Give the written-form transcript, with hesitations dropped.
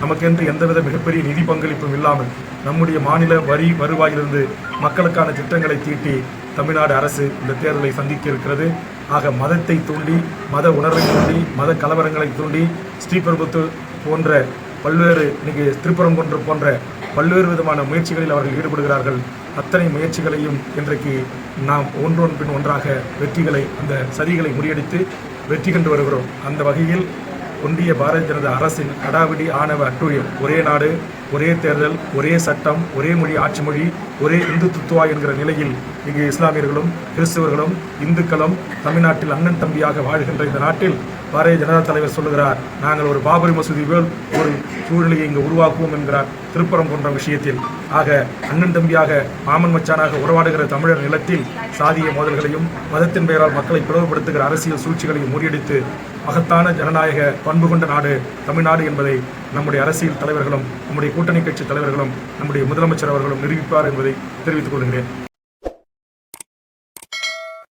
நமக்கென்று எந்தவித மிகப்பெரிய நிதி பங்களிப்பும் இல்லாமல் நம்முடைய மாநில வரி வருவாயிலிருந்து மக்களுக்கான திட்டங்களை தீட்டி தமிழ்நாடு அரசு இந்த தேர்தலை சந்திக்க இருக்கிறது. ஆக மதத்தை தூண்டி, மத உணர்வை தூண்டி, மத கலவரங்களை தூண்டி, ஸ்ரீபெரும்புத்தூர் போன்ற பல்வேறு இன்னைக்கு திருப்பரங்குன்றம் போன்ற பல்வேறு விதமான முயற்சிகளில் அவர்கள் ஈடுபடுகிறார்கள். அத்தனை முயற்சிகளையும் இன்றைக்கு நாம் ஒன்றொன் பின் ஒன்றாக வெற்றிகளை, அந்த சதிகளை முறியடித்து வெற்றி கண்டு வருகிறோம். அந்த வகையில் ஒன்றிய பாரதிய ஜனதா அரசின் கடாவிடி ஆணவ அட்டூழியம், ஒரே நாடு, ஒரே தேர்தல், ஒரே சட்டம், ஒரே மொழி, ஆட்சி மொழி, ஒரே இந்து துத்துவா என்கிற நிலையில் இங்கு இஸ்லாமியர்களும் கிறிஸ்தவர்களும் இந்துக்களும் தமிழ்நாட்டில் அண்ணன் தம்பியாக வாழ்கின்ற இந்த நாட்டில் பாரதிய ஜனதா தலைவர் சொல்லுகிறார், நாங்கள் ஒரு பாபரி மசூதி போல் ஒரு சூழ்நிலையை இங்கு உருவாக்குவோம் என்கிறார் திருப்பரங்குன்றம் விஷயத்தில். ஆக அண்ணன் தம்பியாக, மாமன் மச்சானாக உறவாடுகிற தமிழர் நிலத்தில் சாதிய மோதல்களையும் மதத்தின் பெயரால் மக்களை பிளவுபடுத்துகிற அரசியல் சூழ்ச்சிகளையும் முறியடித்து மகத்தான ஜனநாயக பண்பு கொண்ட நாடு தமிழ்நாடு என்பதை நம்முடைய அரசியல் தலைவர்களும், நம்முடைய கூட்டணி கட்சி தலைவர்களும், நம்முடைய முதலமைச்சர் அவர்களும் நிரூபிப்பார் என்பதை தெரிவித்துக் கொள்கிறேன்.